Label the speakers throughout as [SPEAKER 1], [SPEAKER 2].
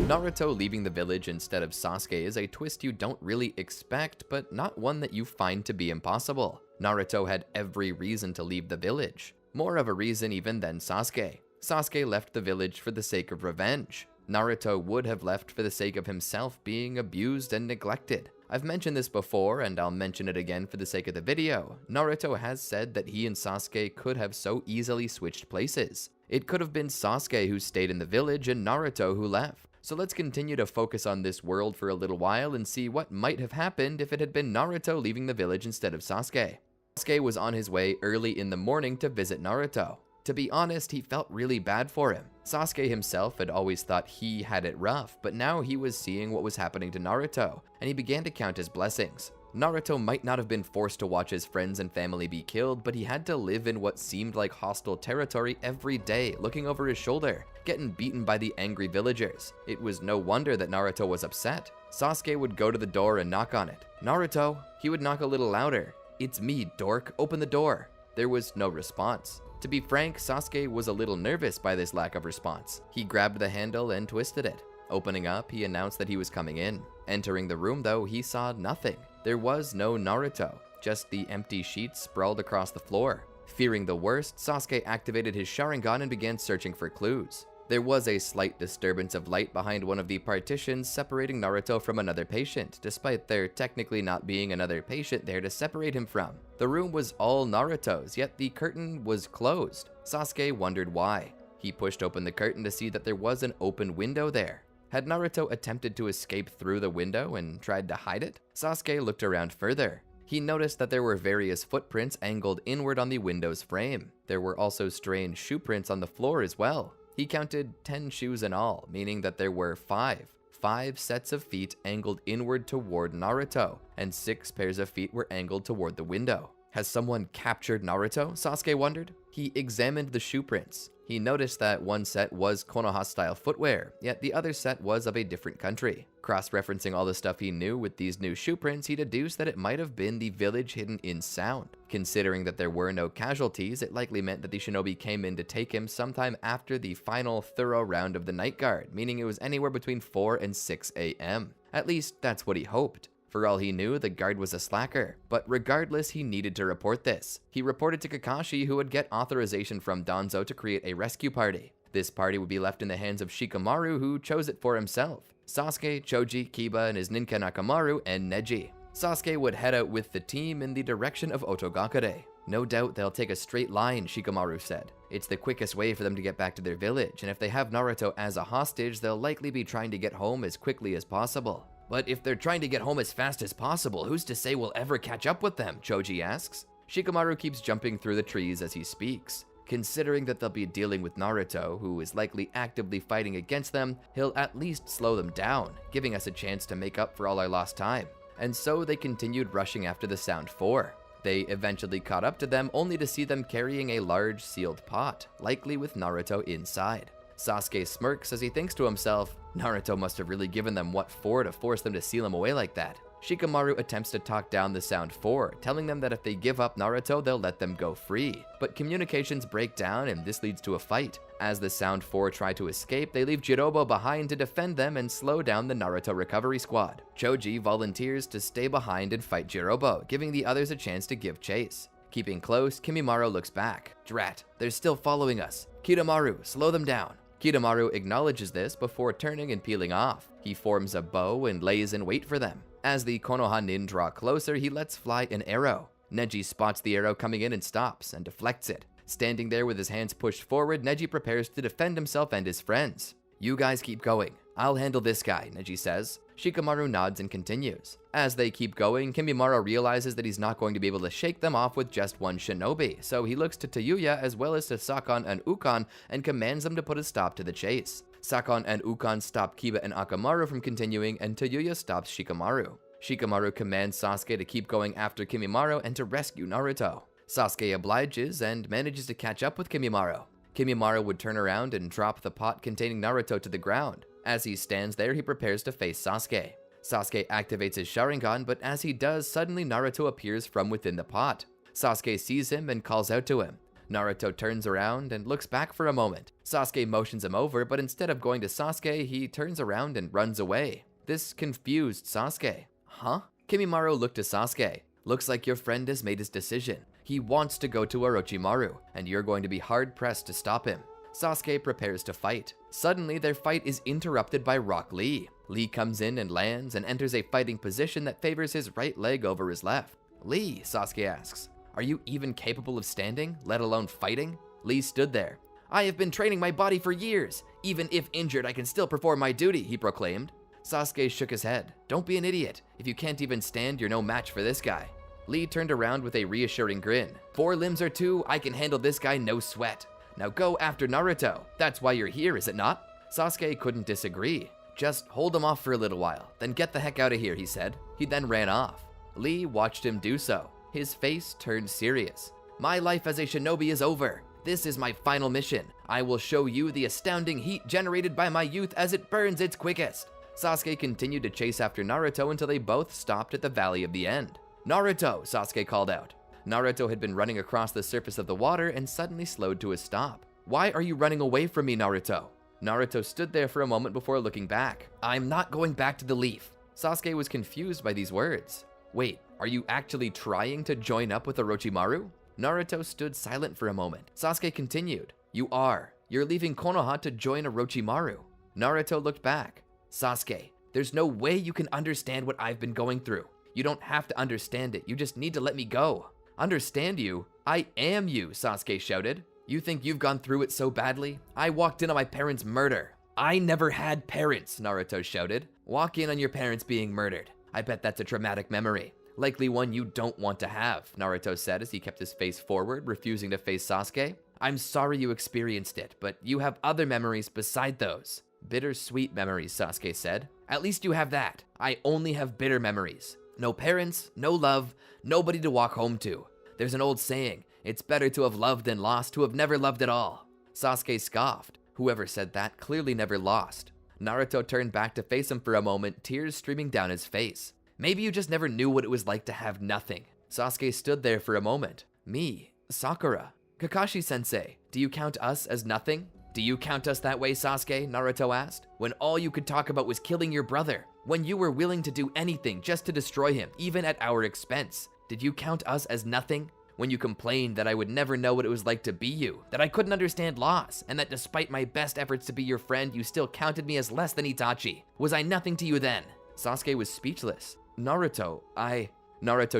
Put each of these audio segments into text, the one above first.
[SPEAKER 1] Naruto leaving the village instead of Sasuke is a twist you don't really expect, but not one that you find to be impossible. Naruto had every reason to leave the village. More of a reason even than Sasuke. Sasuke left the village for the sake of revenge. Naruto would have left for the sake of himself being abused and neglected. I've mentioned this before, and I'll mention it again for the sake of the video. Naruto has said that he and Sasuke could have so easily switched places. It could have been Sasuke who stayed in the village and Naruto who left. So let's continue to focus on this world for a little while and see what might have happened if it had been Naruto leaving the village instead of Sasuke. Sasuke was on his way early in the morning to visit Naruto. To be honest, he felt really bad for him. Sasuke himself had always thought he had it rough, but now he was seeing what was happening to Naruto, and he began to count his blessings. Naruto might not have been forced to watch his friends and family be killed, but he had to live in what seemed like hostile territory every day, looking over his shoulder, getting beaten by the angry villagers. It was no wonder that Naruto was upset. Sasuke would go to the door and knock on it. "Naruto!" He would knock a little louder. "It's me, dork, open the door." There was no response. To be frank, Sasuke was a little nervous by this lack of response. He grabbed the handle and twisted it. Opening up, he announced that he was coming in. Entering the room though, he saw nothing. There was no Naruto, just the empty sheets sprawled across the floor. Fearing the worst, Sasuke activated his Sharingan and began searching for clues. There was a slight disturbance of light behind one of the partitions separating Naruto from another patient, despite there technically not being another patient there to separate him from. The room was all Naruto's, yet the curtain was closed. Sasuke wondered why. He pushed open the curtain to see that there was an open window there. Had Naruto attempted to escape through the window and tried to hide it? Sasuke looked around further. He noticed that there were various footprints angled inward on the window's frame. There were also strange shoe prints on the floor as well. He counted 10 shoes in all, meaning that there were 5 sets of feet angled inward toward Naruto, and 6 pairs of feet were angled toward the window. Has someone captured Naruto? Sasuke wondered. He examined the shoe prints. He noticed that one set was Konoha-style footwear, yet the other set was of a different country. Cross-referencing all the stuff he knew with these new shoe prints, he deduced that it might have been the village hidden in sound. Considering that there were no casualties, it likely meant that the shinobi came in to take him sometime after the final thorough round of the night guard, meaning it was anywhere between 4 and 6 a.m. At least, that's what he hoped. For all he knew, the guard was a slacker, but regardless, he needed to report this. He reported to Kakashi, who would get authorization from Danzo to create a rescue party. This party would be left in the hands of Shikamaru, who chose it for himself. Sasuke, Choji, Kiba, and his ninja Nakamaru, and Neji. Sasuke would head out with the team in the direction of Otogakure. No doubt they'll take a straight line, Shikamaru said. It's the quickest way for them to get back to their village, and if they have Naruto as a hostage, they'll likely be trying to get home as quickly as possible. But if they're trying to get home as fast as possible, who's to say we'll ever catch up with them? Choji asks. Shikamaru keeps jumping through the trees as he speaks. Considering that they'll be dealing with Naruto, who is likely actively fighting against them, he'll at least slow them down, giving us a chance to make up for all our lost time. And so they continued rushing after the Sound Four. They eventually caught up to them, only to see them carrying a large sealed pot, likely with Naruto inside. Sasuke smirks as he thinks to himself, Naruto must have really given them what for to force them to seal him away like that. Shikamaru attempts to talk down the Sound Four, telling them that if they give up Naruto, they'll let them go free. But communications break down and this leads to a fight. As the Sound Four try to escape, they leave Jirobo behind to defend them and slow down the Naruto recovery squad. Choji volunteers to stay behind and fight Jirobo, giving the others a chance to give chase. Keeping close, Kimimaro looks back. Drat, they're still following us. Kidomaru, slow them down. Kidomaru acknowledges this before turning and peeling off. He forms a bow and lays in wait for them. As the Konoha nin draw closer, he lets fly an arrow. Neji spots the arrow coming in and stops and deflects it. Standing there with his hands pushed forward, Neji prepares to defend himself and his friends. You guys keep going. I'll handle this guy, Neji says. Shikamaru nods and continues. As they keep going, Kimimaro realizes that he's not going to be able to shake them off with just one shinobi, so he looks to Tayuya as well as to Sakon and Ukon and commands them to put a stop to the chase. Sakon and Ukon stop Kiba and Akamaru from continuing, and Tayuya stops Shikamaru. Shikamaru commands Sasuke to keep going after Kimimaro and to rescue Naruto. Sasuke obliges and manages to catch up with Kimimaro. Kimimaro would turn around and drop the pot containing Naruto to the ground. As he stands there, he prepares to face Sasuke. Sasuke activates his Sharingan, but as he does, suddenly Naruto appears from within the pot. Sasuke sees him and calls out to him. Naruto turns around and looks back for a moment. Sasuke motions him over, but instead of going to Sasuke, he turns around and runs away. This confused Sasuke. Huh? Kimimaro looked to Sasuke. Looks like your friend has made his decision. He wants to go to Orochimaru, and you're going to be hard-pressed to stop him. Sasuke prepares to fight. Suddenly, their fight is interrupted by Rock Lee. Lee comes in and lands and enters a fighting position that favors his right leg over his left. Lee, Sasuke asks, are you even capable of standing, let alone fighting? Lee stood there. I have been training my body for years. Even if injured, I can still perform my duty, he proclaimed. Sasuke shook his head. Don't be an idiot. If you can't even stand, you're no match for this guy. Lee turned around with a reassuring grin. 4 limbs or 2, I can handle this guy no sweat. Now go after Naruto. That's why you're here, is it not? Sasuke couldn't disagree. Just hold him off for a little while, then get the heck out of here, he said. He then ran off. Lee watched him do so. His face turned serious. My life as a shinobi is over. This is my final mission. I will show you the astounding heat generated by my youth as it burns its quickest. Sasuke continued to chase after Naruto until they both stopped at the Valley of the End. Naruto, Sasuke called out. Naruto had been running across the surface of the water and suddenly slowed to a stop. Why are you running away from me, Naruto? Naruto stood there for a moment before looking back. I'm not going back to the leaf. Sasuke was confused by these words. Wait, are you actually trying to join up with Orochimaru? Naruto stood silent for a moment. Sasuke continued. You are. You're leaving Konoha to join Orochimaru. Naruto looked back. Sasuke, there's no way you can understand what I've been going through. You don't have to understand it, you just need to let me go. Understand you? I am you, Sasuke shouted. You think you've gone through it so badly? I walked in on my parents' murder. I never had parents, Naruto shouted. Walk in on your parents being murdered. I bet that's a traumatic memory. Likely one you don't want to have, Naruto said as he kept his face forward, refusing to face Sasuke. I'm sorry you experienced it, but you have other memories beside those. Bittersweet memories, Sasuke said. At least you have that. I only have bitter memories. No parents, no love, nobody to walk home to. There's an old saying, it's better to have loved than lost to have never loved at all. Sasuke scoffed. Whoever said that clearly never lost. Naruto turned back to face him for a moment, tears streaming down his face. Maybe you just never knew what it was like to have nothing. Sasuke stood there for a moment. Me, Sakura, Kakashi-sensei, do you count us as nothing? Do you count us that way, Sasuke? Naruto asked. When all you could talk about was killing your brother. When you were willing to do anything just to destroy him, even at our expense. Did you count us as nothing? When you complained that I would never know what it was like to be you, that I couldn't understand loss, and that despite my best efforts to be your friend, you still counted me as less than Itachi. Was I nothing to you then? Sasuke was speechless. Naruto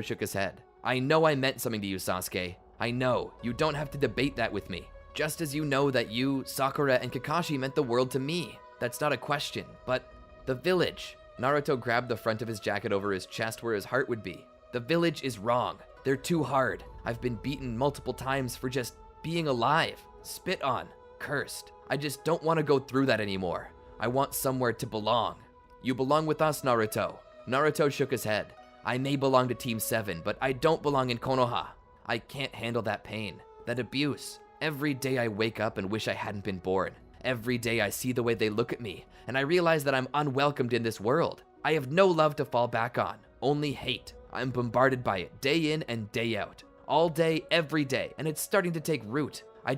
[SPEAKER 1] shook his head. I know I meant something to you, Sasuke. I know. You don't have to debate that with me. Just as you know that you, Sakura, and Kakashi meant the world to me. That's not a question, but the village. Naruto grabbed the front of his jacket over his chest where his heart would be. The village is wrong. They're too hard. I've been beaten multiple times for just being alive, spit on, cursed. I just don't want to go through that anymore. I want somewhere to belong. You belong with us, Naruto. Naruto shook his head. I may belong to Team 7, but I don't belong in Konoha. I can't handle that pain, that abuse. Every day I wake up and wish I hadn't been born. Every day I see the way they look at me, and I realize that I'm unwelcomed in this world. I have no love to fall back on, only hate. I'm bombarded by it day in and day out. All day, every day, and it's starting to take root. I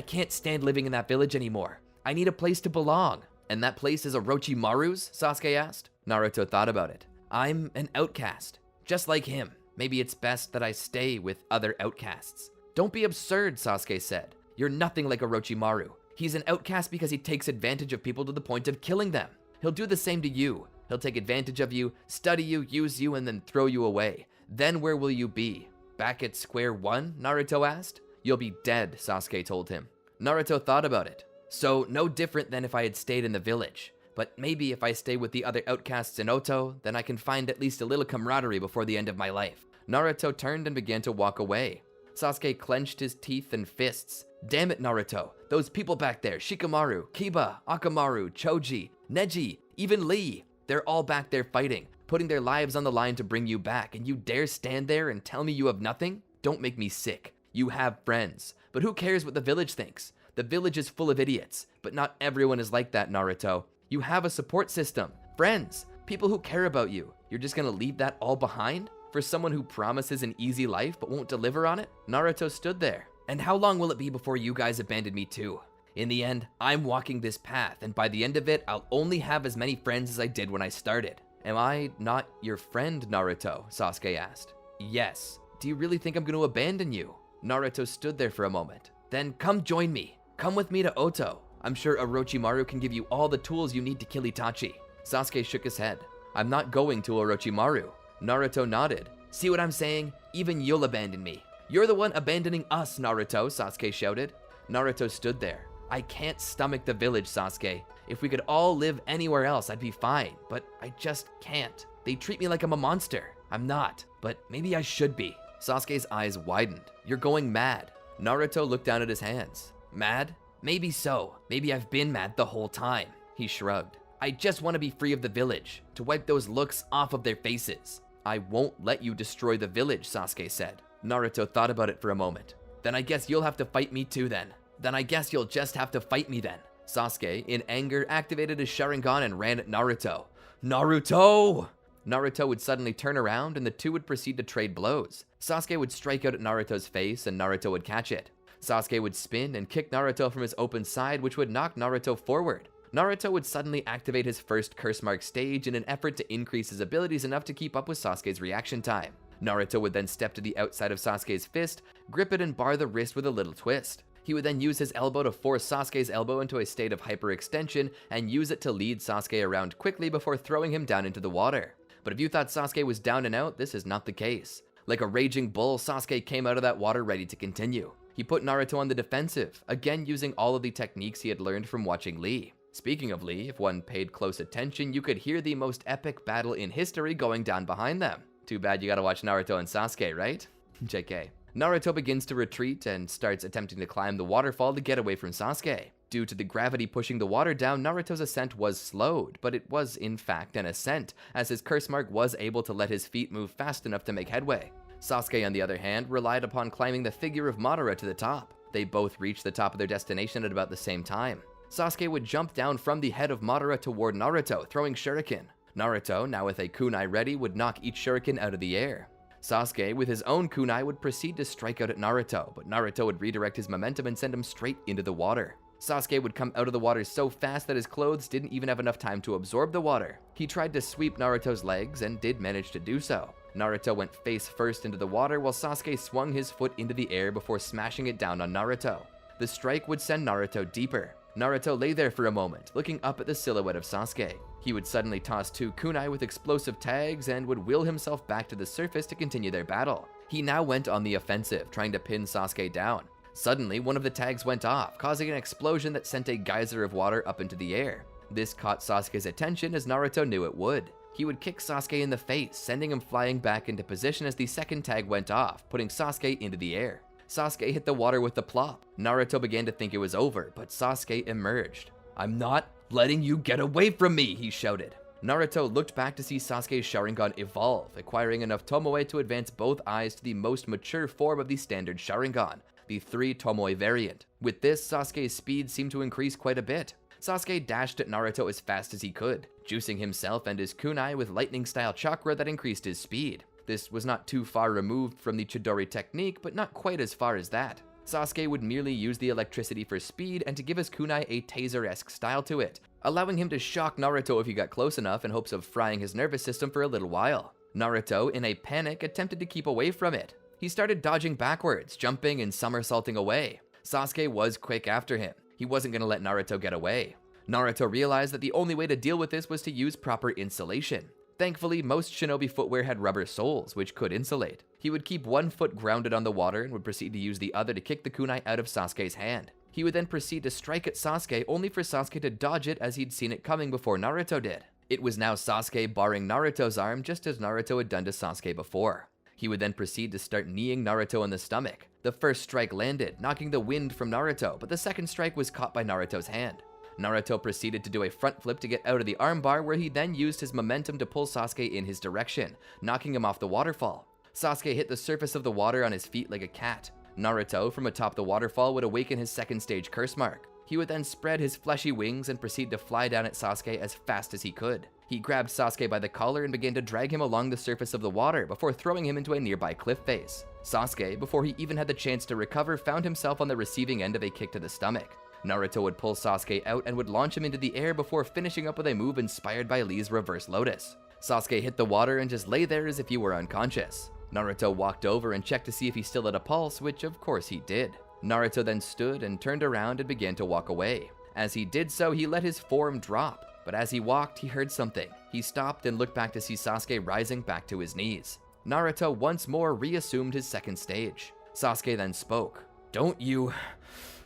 [SPEAKER 1] can't stand living in that village anymore. I need a place to belong. And that place is Orochimaru's? Sasuke asked. Naruto thought about it. I'm an outcast, just like him. Maybe it's best that I stay with other outcasts. Don't be absurd, Sasuke said. You're nothing like Orochimaru. He's an outcast because he takes advantage of people to the point of killing them. He'll do the same to you. He'll take advantage of you, study you, use you, and then throw you away. Then where will you be? Back at square one? Naruto asked. You'll be dead, Sasuke told him. Naruto thought about it. So no different than if I had stayed in the village. But maybe if I stay with the other outcasts in Oto, then I can find at least a little camaraderie before the end of my life. Naruto turned and began to walk away. Sasuke clenched his teeth and fists. Damn it, Naruto. Those people back there, Shikamaru, Kiba, Akamaru, Choji, Neji, even Lee. They're all back there fighting, putting their lives on the line to bring you back, and you dare stand there and tell me you have nothing? Don't make me sick. You have friends. But who cares what the village thinks? The village is full of idiots, but not everyone is like that, Naruto. You have a support system, friends, people who care about you. You're just gonna leave that all behind? For someone who promises an easy life but won't deliver on it? Naruto stood there. And how long will it be before you guys abandon me too? In the end, I'm walking this path, and by the end of it, I'll only have as many friends as I did when I started. Am I not your friend, Naruto? Sasuke asked. Yes. Do you really think I'm going to abandon you? Naruto stood there for a moment. Then come join me. Come with me to Oto. I'm sure Orochimaru can give you all the tools you need to kill Itachi. Sasuke shook his head. I'm not going to Orochimaru. Naruto nodded. See what I'm saying? Even you'll abandon me. You're the one abandoning us, Naruto, Sasuke shouted. Naruto stood there. I can't stomach the village, Sasuke. If we could all live anywhere else, I'd be fine, but I just can't. They treat me like I'm a monster. I'm not, but maybe I should be. Sasuke's eyes widened. You're going mad. Naruto looked down at his hands. Mad? Maybe so. Maybe I've been mad the whole time. He shrugged. I just want to be free of the village, to wipe those looks off of their faces. I won't let you destroy the village, Sasuke said. Naruto thought about it for a moment. Then I guess you'll have to fight me too then. Then I guess you'll just have to fight me then. Sasuke, in anger, activated his Sharingan and ran at Naruto. Naruto! Naruto would suddenly turn around and the two would proceed to trade blows. Sasuke would strike out at Naruto's face and Naruto would catch it. Sasuke would spin and kick Naruto from his open side, which would knock Naruto forward. Naruto would suddenly activate his first curse mark stage in an effort to increase his abilities enough to keep up with Sasuke's reaction time. Naruto would then step to the outside of Sasuke's fist, grip it and bar the wrist with a little twist. He would then use his elbow to force Sasuke's elbow into a state of hyperextension and use it to lead Sasuke around quickly before throwing him down into the water. But if you thought Sasuke was down and out, this is not the case. Like a raging bull, Sasuke came out of that water ready to continue. He put Naruto on the defensive, again using all of the techniques he had learned from watching Lee. Speaking of Lee, if one paid close attention, you could hear the most epic battle in history going down behind them. Too bad you gotta watch Naruto and Sasuke, right? JK. Naruto begins to retreat and starts attempting to climb the waterfall to get away from Sasuke. Due to the gravity pushing the water down, Naruto's ascent was slowed, but it was in fact an ascent, as his curse mark was able to let his feet move fast enough to make headway. Sasuke, on the other hand, relied upon climbing the figure of Madara to the top. They both reached the top of their destination at about the same time. Sasuke would jump down from the head of Madara toward Naruto, throwing shuriken. Naruto, now with a kunai ready, would knock each shuriken out of the air. Sasuke, with his own kunai, would proceed to strike out at Naruto, but Naruto would redirect his momentum and send him straight into the water. Sasuke would come out of the water so fast that his clothes didn't even have enough time to absorb the water. He tried to sweep Naruto's legs and did manage to do so. Naruto went face first into the water while Sasuke swung his foot into the air before smashing it down on Naruto. The strike would send Naruto deeper. Naruto lay there for a moment, looking up at the silhouette of Sasuke. He would suddenly toss two kunai with explosive tags and would will himself back to the surface to continue their battle. He now went on the offensive, trying to pin Sasuke down. Suddenly, one of the tags went off, causing an explosion that sent a geyser of water up into the air. This caught Sasuke's attention as Naruto knew it would. He would kick Sasuke in the face, sending him flying back into position as the second tag went off, putting Sasuke into the air. Sasuke hit the water with the plop. Naruto began to think it was over, but Sasuke emerged. I'm not letting you get away from me, he shouted. Naruto looked back to see Sasuke's Sharingan evolve, acquiring enough Tomoe to advance both eyes to the most mature form of the standard Sharingan, the 3 Tomoe variant. With this, Sasuke's speed seemed to increase quite a bit. Sasuke dashed at Naruto as fast as he could, juicing himself and his kunai with lightning-style chakra that increased his speed. This was not too far removed from the Chidori technique, but not quite as far as that. Sasuke would merely use the electricity for speed and to give his kunai a taser-esque style to it, allowing him to shock Naruto if he got close enough in hopes of frying his nervous system for a little while. Naruto, in a panic, attempted to keep away from it. He started dodging backwards, jumping and somersaulting away. Sasuke was quick after him. He wasn't going to let Naruto get away. Naruto realized that the only way to deal with this was to use proper insulation. Thankfully, most shinobi footwear had rubber soles, which could insulate. He would keep one foot grounded on the water and would proceed to use the other to kick the kunai out of Sasuke's hand. He would then proceed to strike at Sasuke, only for Sasuke to dodge it as he'd seen it coming before Naruto did. It was now Sasuke barring Naruto's arm just as Naruto had done to Sasuke before. He would then proceed to start kneeing Naruto in the stomach. The first strike landed, knocking the wind from Naruto, but the second strike was caught by Naruto's hand. Naruto proceeded to do a front flip to get out of the armbar, where he then used his momentum to pull Sasuke in his direction, knocking him off the waterfall. Sasuke hit the surface of the water on his feet like a cat. Naruto, from atop the waterfall, would awaken his second stage curse mark. He would then spread his fleshy wings and proceed to fly down at Sasuke as fast as he could. He grabbed Sasuke by the collar and began to drag him along the surface of the water before throwing him into a nearby cliff face. Sasuke, before he even had the chance to recover, found himself on the receiving end of a kick to the stomach. Naruto would pull Sasuke out and would launch him into the air before finishing up with a move inspired by Lee's reverse lotus. Sasuke hit the water and just lay there as if he were unconscious. Naruto walked over and checked to see if he still had a pulse, which of course he did. Naruto then stood and turned around and began to walk away. As he did so, he let his form drop, but as he walked, he heard something. He stopped and looked back to see Sasuke rising back to his knees. Naruto once more reassumed his second stage. Sasuke then spoke. "Don't you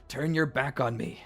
[SPEAKER 1] turn your back on me."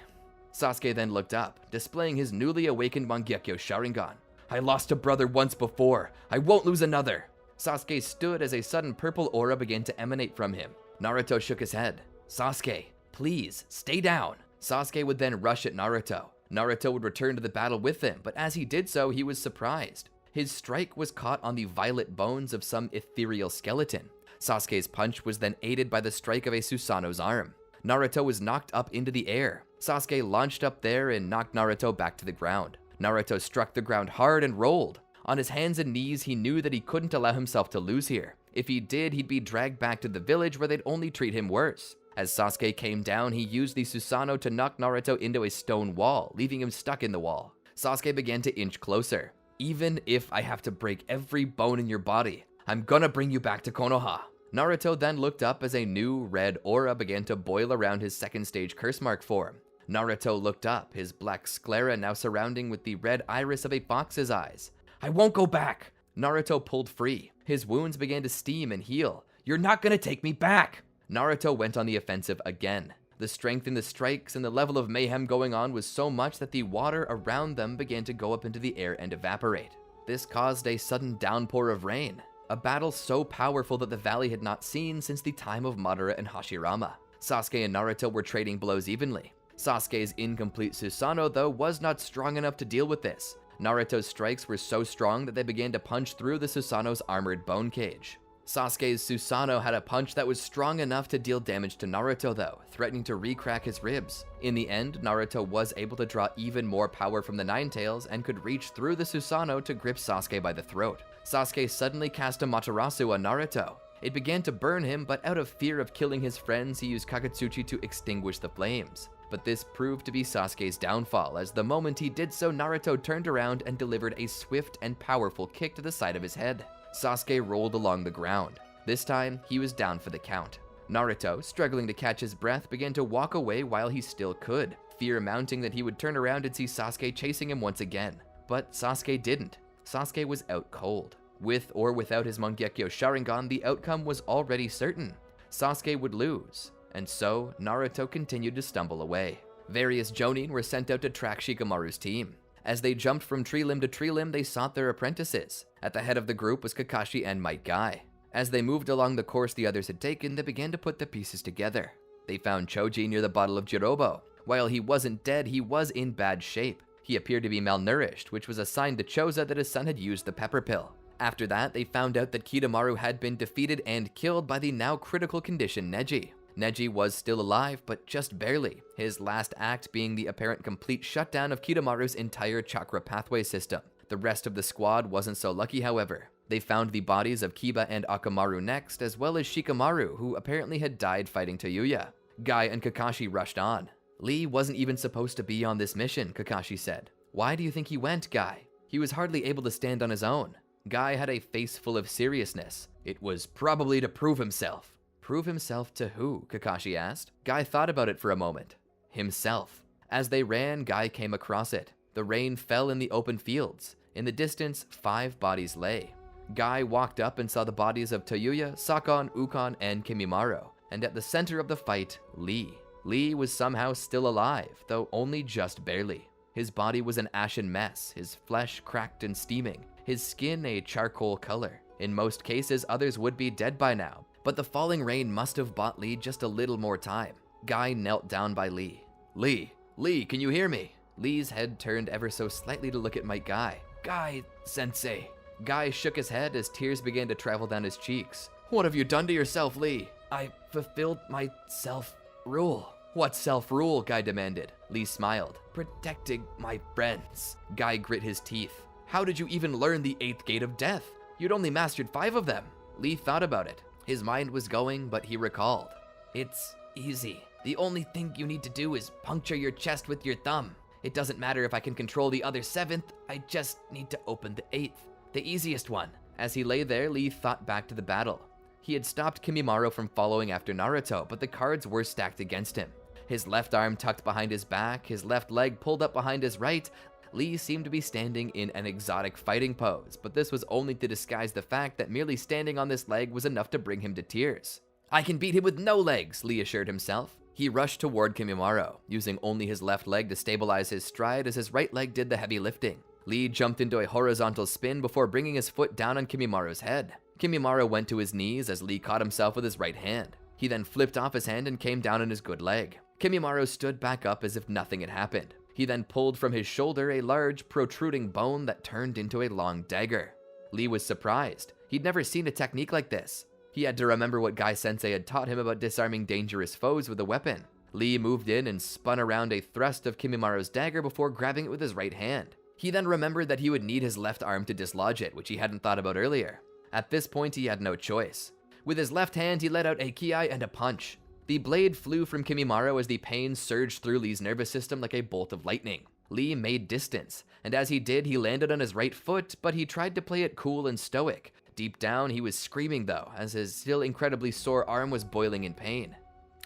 [SPEAKER 1] Sasuke then looked up, displaying his newly awakened Mangekyo Sharingan. "I lost a brother once before. I won't lose another." Sasuke stood as a sudden purple aura began to emanate from him. Naruto shook his head. "Sasuke, please, stay down." Sasuke would then rush at Naruto. Naruto would return to the battle with him, but as he did so, he was surprised. His strike was caught on the violet bones of some ethereal skeleton. Sasuke's punch was then aided by the strike of a Susanoo's arm. Naruto was knocked up into the air. Sasuke launched up there and knocked Naruto back to the ground. Naruto struck the ground hard and rolled. On his hands and knees, he knew that he couldn't allow himself to lose here. If he did, he'd be dragged back to the village where they'd only treat him worse. As Sasuke came down, he used the Susanoo to knock Naruto into a stone wall, leaving him stuck in the wall. Sasuke began to inch closer. "Even if I have to break every bone in your body, I'm gonna bring you back to Konoha." Naruto then looked up as a new red aura began to boil around his second stage curse mark form. Naruto looked up, his black sclera now surrounding with the red iris of a fox's eyes. "I won't go back." Naruto pulled free. His wounds began to steam and heal. "You're not gonna take me back." Naruto went on the offensive again. The strength in the strikes and the level of mayhem going on was so much that the water around them began to go up into the air and evaporate. This caused a sudden downpour of rain, a battle so powerful that the valley had not seen since the time of Madara and Hashirama. Sasuke and Naruto were trading blows evenly. Sasuke's incomplete Susanoo, though, was not strong enough to deal with this. Naruto's strikes were so strong that they began to punch through the Susanoo's armored bone cage. Sasuke's Susanoo had a punch that was strong enough to deal damage to Naruto though, threatening to re-crack his ribs. In the end, Naruto was able to draw even more power from the Nine Tails and could reach through the Susanoo to grip Sasuke by the throat. Sasuke suddenly cast a Matarasu on Naruto. It began to burn him, but out of fear of killing his friends, he used Kakatsuchi to extinguish the flames. But this proved to be Sasuke's downfall, as the moment he did so, Naruto turned around and delivered a swift and powerful kick to the side of his head. Sasuke rolled along the ground. This time, he was down for the count. Naruto, struggling to catch his breath, began to walk away while he still could, fear mounting that he would turn around and see Sasuke chasing him once again. But Sasuke didn't. Sasuke was out cold. With or without his Mangekyo Sharingan, the outcome was already certain. Sasuke would lose, and so Naruto continued to stumble away. Various Jonin were sent out to track Shikamaru's team. As they jumped from tree limb to tree limb, they sought their apprentices. At the head of the group was Kakashi and Might Guy. As they moved along the course the others had taken, they began to put the pieces together. They found Choji near the bottle of Jirobo. While he wasn't dead, he was in bad shape. He appeared to be malnourished, which was a sign to Choza that his son had used the pepper pill. After that, they found out that Kidomaru had been defeated and killed by the now critical condition Neji. Neji was still alive, but just barely, his last act being the apparent complete shutdown of Kidomaru's entire chakra pathway system. The rest of the squad wasn't so lucky, however. They found the bodies of Kiba and Akamaru next, as well as Shikamaru, who apparently had died fighting Toyuya. Guy and Kakashi rushed on. "Lee wasn't even supposed to be on this mission," Kakashi said. "Why do you think he went, Guy? He was hardly able to stand on his own." Guy had a face full of seriousness. "It was probably to prove himself." "Prove himself to who?" Kakashi asked. Guy thought about it for a moment. Himself. As they ran, Guy came across it. The rain fell in the open fields. In the distance, 5 bodies lay. Guy walked up and saw the bodies of Toyuya, Sakon, Ukon, and Kimimaru. And at the center of the fight, Lee. Lee was somehow still alive, though only just barely. His body was an ashen mess, his flesh cracked and steaming, his skin a charcoal color. In most cases, others would be dead by now, but the falling rain must have bought Lee just a little more time. Guy knelt down by Lee. Lee, can you hear me?" Lee's head turned ever so slightly to look at Might Guy. "Guy, sensei." Guy shook his head as tears began to travel down his cheeks. "What have you done to yourself, Lee?" "I fulfilled my self-rule." "What self-rule?" Guy demanded. Lee smiled. "Protecting my friends." Guy grit his teeth. "How did you even learn the 8th gate of death? You'd only mastered 5 of them." Lee thought about it. His mind was going, but he recalled. "It's easy." The only thing you need to do is puncture your chest with your thumb. It doesn't matter if I can control the other 7th, I just need to open the 8th. The easiest one. As he lay there, Lee thought back to the battle. He had stopped Kimimaro from following after Naruto, but the cards were stacked against him. His left arm tucked behind his back, his left leg pulled up behind his right. Lee seemed to be standing in an exotic fighting pose, but this was only to disguise the fact that merely standing on this leg was enough to bring him to tears. I can beat him with no legs, Lee assured himself. He rushed toward Kimimaro, using only his left leg to stabilize his stride as his right leg did the heavy lifting. Lee jumped into a horizontal spin before bringing his foot down on Kimimaro's head. Kimimaro went to his knees as Lee caught himself with his right hand. He then flipped off his hand and came down on his good leg. Kimimaro stood back up as if nothing had happened. He then pulled from his shoulder a large, protruding bone that turned into a long dagger. Lee was surprised. He'd never seen a technique like this. He had to remember what Guy-sensei had taught him about disarming dangerous foes with a weapon. Lee moved in and spun around a thrust of Kimimaro's dagger before grabbing it with his right hand. He then remembered that he would need his left arm to dislodge it, which he hadn't thought about earlier. At this point, he had no choice. With his left hand, he let out a kiai and a punch. The blade flew from Kimimaro as the pain surged through Lee's nervous system like a bolt of lightning. Lee made distance, and as he did, he landed on his right foot, but he tried to play it cool and stoic. Deep down, he was screaming though, as his still incredibly sore arm was boiling in pain.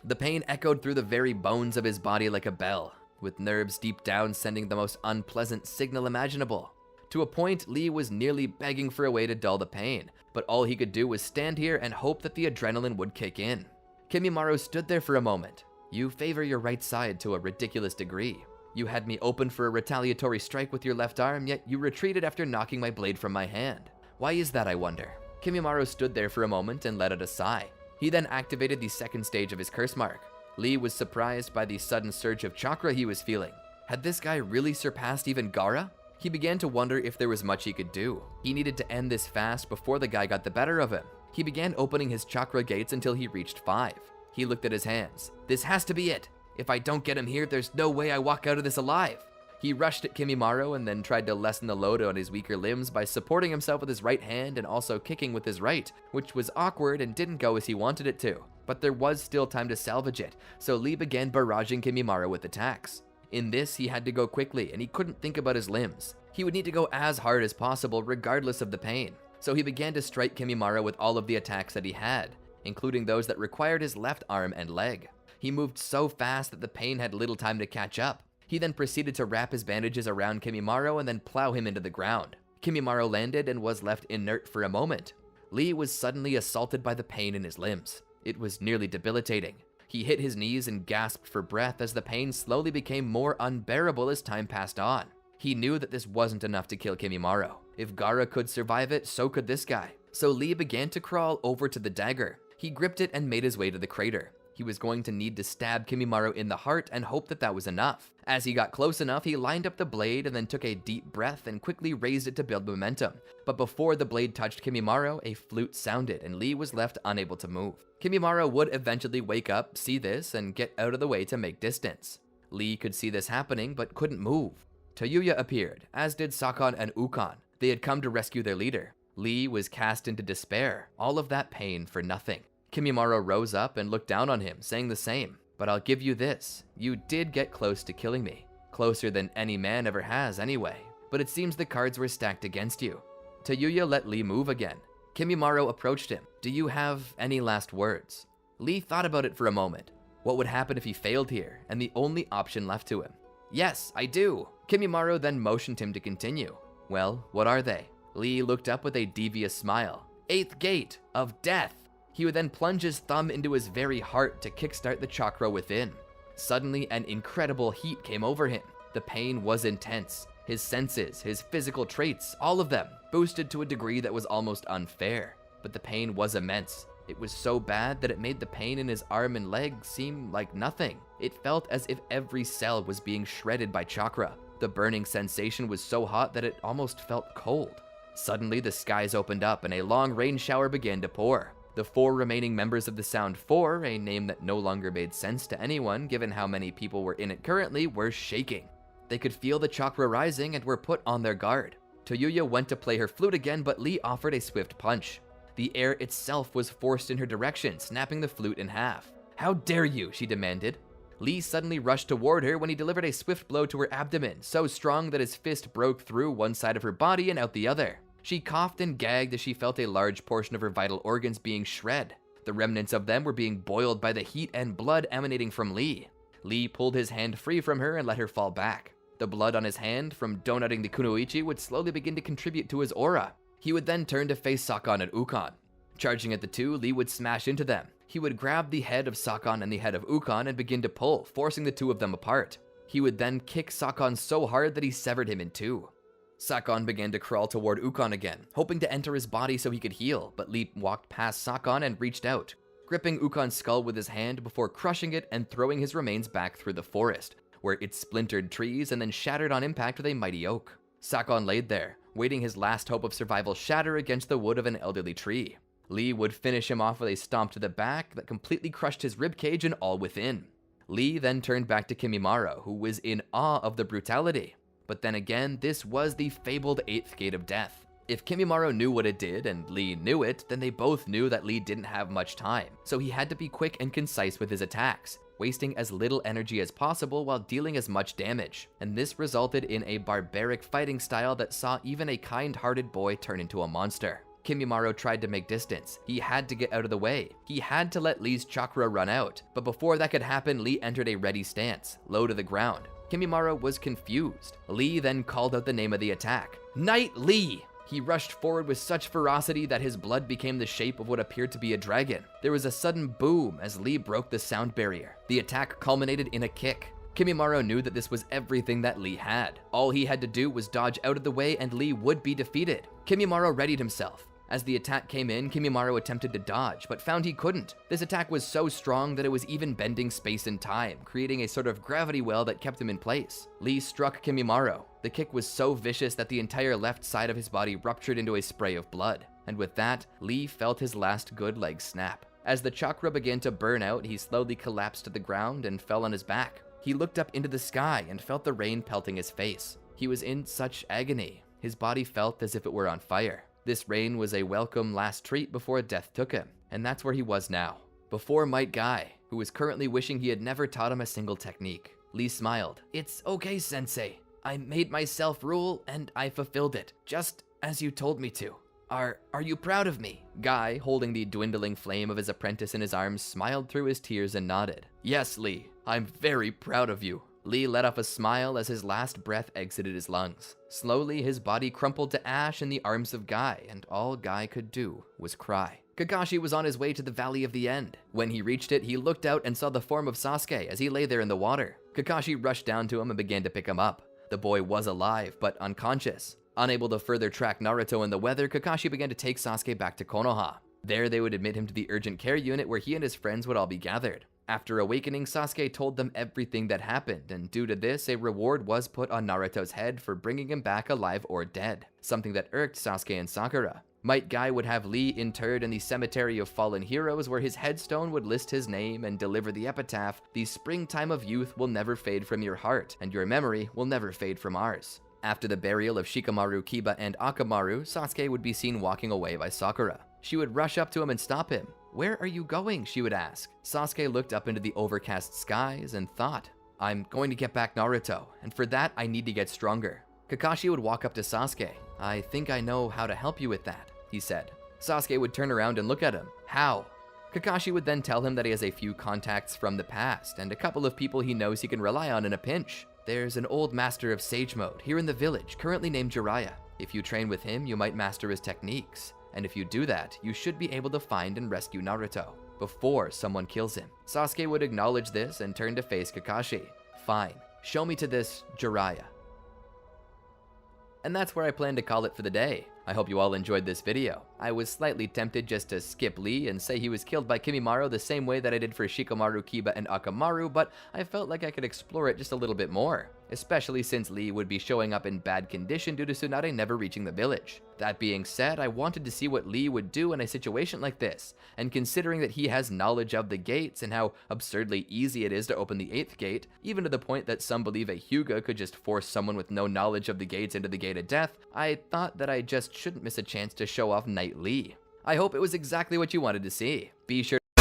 [SPEAKER 1] The pain echoed through the very bones of his body like a bell, with nerves deep down sending the most unpleasant signal imaginable. To a point, Lee was nearly begging for a way to dull the pain, but all he could do was stand here and hope that the adrenaline would kick in. Kimimaro stood there for a moment. You favor your right side to a ridiculous degree. You had me open for a retaliatory strike with your left arm, yet you retreated after knocking my blade from my hand. Why is that, I wonder? Kimimaro stood there for a moment and let out a sigh. He then activated the second stage of his curse mark. Lee was surprised by the sudden surge of chakra he was feeling. Had this guy really surpassed even Gaara? He began to wonder if there was much he could do. He needed to end this fast before the guy got the better of him. He began opening his chakra gates until he reached 5. He looked at his hands. This has to be it. If I don't get him here, there's no way I walk out of this alive. He rushed at Kimimaro and then tried to lessen the load on his weaker limbs by supporting himself with his right hand and also kicking with his right, which was awkward and didn't go as he wanted it to. But there was still time to salvage it, so Lee began barraging Kimimaro with attacks. In this, he had to go quickly, and he couldn't think about his limbs. He would need to go as hard as possible regardless of the pain. So he began to strike Kimimaro with all of the attacks that he had, including those that required his left arm and leg. He moved so fast that the pain had little time to catch up. He then proceeded to wrap his bandages around Kimimaro and then plow him into the ground. Kimimaro landed and was left inert for a moment. Lee was suddenly assaulted by the pain in his limbs. It was nearly debilitating. He hit his knees and gasped for breath as the pain slowly became more unbearable as time passed on. He knew that this wasn't enough to kill Kimimaro. If Gaara could survive it, so could this guy. So Lee began to crawl over to the dagger. He gripped it and made his way to the crater. He was going to need to stab Kimimaro in the heart and hope that that was enough. As he got close enough, he lined up the blade and then took a deep breath and quickly raised it to build momentum. But before the blade touched Kimimaro, a flute sounded and Lee was left unable to move. Kimimaro would eventually wake up, see this, and get out of the way to make distance. Lee could see this happening but couldn't move. Toyuya appeared, as did Sakon and Ukon. They had come to rescue their leader. Lee was cast into despair, all of that pain for nothing. Kimimaro rose up and looked down on him, saying the same. But I'll give you this. You did get close to killing me. Closer than any man ever has anyway. But it seems the cards were stacked against you. Toyuya let Lee move again. Kimimaro approached him. Do you have any last words? Lee thought about it for a moment. What would happen if he failed here, and the only option left to him? Yes, I do. Kimimaro then motioned him to continue. Well, what are they? Lee looked up with a devious smile. 8th gate of death. He would then plunge his thumb into his very heart to kickstart the chakra within. Suddenly, an incredible heat came over him. The pain was intense. His senses, his physical traits, all of them, boosted to a degree that was almost unfair. But the pain was immense. It was so bad that it made the pain in his arm and leg seem like nothing. It felt as if every cell was being shredded by chakra. The burning sensation was so hot that it almost felt cold. Suddenly, the skies opened up and a long rain shower began to pour. The 4 remaining members of the Sound 4, a name that no longer made sense to anyone given how many people were in it currently, were shaking. They could feel the chakra rising and were put on their guard. Toyuya went to play her flute again, but Lee offered a swift punch. The air itself was forced in her direction, snapping the flute in half. "How dare you?" she demanded. Lee suddenly rushed toward her when he delivered a swift blow to her abdomen, so strong that his fist broke through one side of her body and out the other. She coughed and gagged as she felt a large portion of her vital organs being shred. The remnants of them were being boiled by the heat and blood emanating from Lee. Lee pulled his hand free from her and let her fall back. The blood on his hand from donutting the kunoichi would slowly begin to contribute to his aura. He would then turn to face Sakon and Ukon. Charging at the two, Lee would smash into them. He would grab the head of Sakon and the head of Ukon and begin to pull, forcing the two of them apart. He would then kick Sakon so hard that he severed him in two. Sakon began to crawl toward Ukon again, hoping to enter his body so he could heal, but Lee walked past Sakon and reached out, gripping Ukon's skull with his hand before crushing it and throwing his remains back through the forest, where it splintered trees and then shattered on impact with a mighty oak. Sakon laid there, waiting his last hope of survival shatter against the wood of an elderly tree. Lee would finish him off with a stomp to the back that completely crushed his ribcage and all within. Lee then turned back to Kimimaro, who was in awe of the brutality. But then again, this was the fabled 8th Gate of Death. If Kimimaro knew what it did and Lee knew it, then they both knew that Lee didn't have much time, so he had to be quick and concise with his attacks, wasting as little energy as possible while dealing as much damage. And this resulted in a barbaric fighting style that saw even a kind-hearted boy turn into a monster. Kimimaro tried to make distance. He had to get out of the way. He had to let Lee's chakra run out. But before that could happen, Lee entered a ready stance, low to the ground. Kimimaro was confused. Lee then called out the name of the attack. Knight Lee! He rushed forward with such ferocity that his blood became the shape of what appeared to be a dragon. There was a sudden boom as Lee broke the sound barrier. The attack culminated in a kick. Kimimaro knew that this was everything that Lee had. All he had to do was dodge out of the way and Lee would be defeated. Kimimaro readied himself. As the attack came in, Kimimaro attempted to dodge, but found he couldn't. This attack was so strong that it was even bending space and time, creating a sort of gravity well that kept him in place. Lee struck Kimimaro. The kick was so vicious that the entire left side of his body ruptured into a spray of blood. And with that, Lee felt his last good leg snap. As the chakra began to burn out, he slowly collapsed to the ground and fell on his back. He looked up into the sky and felt the rain pelting his face. He was in such agony. His body felt as if it were on fire. This rain was a welcome last treat before death took him, and that's where he was now. Before Might Guy, who was currently wishing he had never taught him a single technique. Lee smiled. It's okay, Sensei. I made myself rule, and I fulfilled it, just as you told me to. Are you proud of me? Guy, holding the dwindling flame of his apprentice in his arms, smiled through his tears and nodded. Yes, Lee, I'm very proud of you. Lee let off a smile as his last breath exited his lungs. Slowly, his body crumpled to ash in the arms of Guy, and all Guy could do was cry. Kakashi was on his way to the Valley of the End. When he reached it, he looked out and saw the form of Sasuke as he lay there in the water. Kakashi rushed down to him and began to pick him up. The boy was alive, but unconscious. Unable to further track Naruto in the weather, Kakashi began to take Sasuke back to Konoha. There, they would admit him to the urgent care unit where he and his friends would all be gathered. After awakening, Sasuke told them everything that happened, and due to this, a reward was put on Naruto's head for bringing him back alive or dead, something that irked Sasuke and Sakura. Might Guy would have Lee interred in the Cemetery of Fallen Heroes, where his headstone would list his name and deliver the epitaph, "The springtime of youth will never fade from your heart, and your memory will never fade from ours." After the burial of Shikamaru, Kiba, and Akamaru, Sasuke would be seen walking away by Sakura. She would rush up to him and stop him. "Where are you going?" she would ask. Sasuke looked up into the overcast skies and thought, "I'm going to get back Naruto, and for that I need to get stronger." Kakashi would walk up to Sasuke. "I think I know how to help you with that," he said. Sasuke would turn around and look at him. "How?" Kakashi would then tell him that he has a few contacts from the past and a couple of people he knows he can rely on in a pinch. "There's an old master of Sage Mode here in the village, currently named Jiraiya. If you train with him, you might master his techniques. And if you do that, you should be able to find and rescue Naruto before someone kills him." Sasuke would acknowledge this and turn to face Kakashi. "Fine, show me to this Jiraiya." And that's where I plan to call it for the day. I hope you all enjoyed this video. I was slightly tempted just to skip Lee and say he was killed by Kimimaro the same way that I did for Shikamaru, Kiba, and Akamaru, but I felt like I could explore it just a little bit more, especially since Lee would be showing up in bad condition due to Tsunade never reaching the village. That being said, I wanted to see what Lee would do in a situation like this, and considering that he has knowledge of the gates and how absurdly easy it is to open the 8th gate, even to the point that some believe a Hyuga could just force someone with no knowledge of the gates into the Gate of Death, I thought that I just shouldn't miss a chance to show off Knight Lee. I hope it was exactly what you wanted to see. Be sure to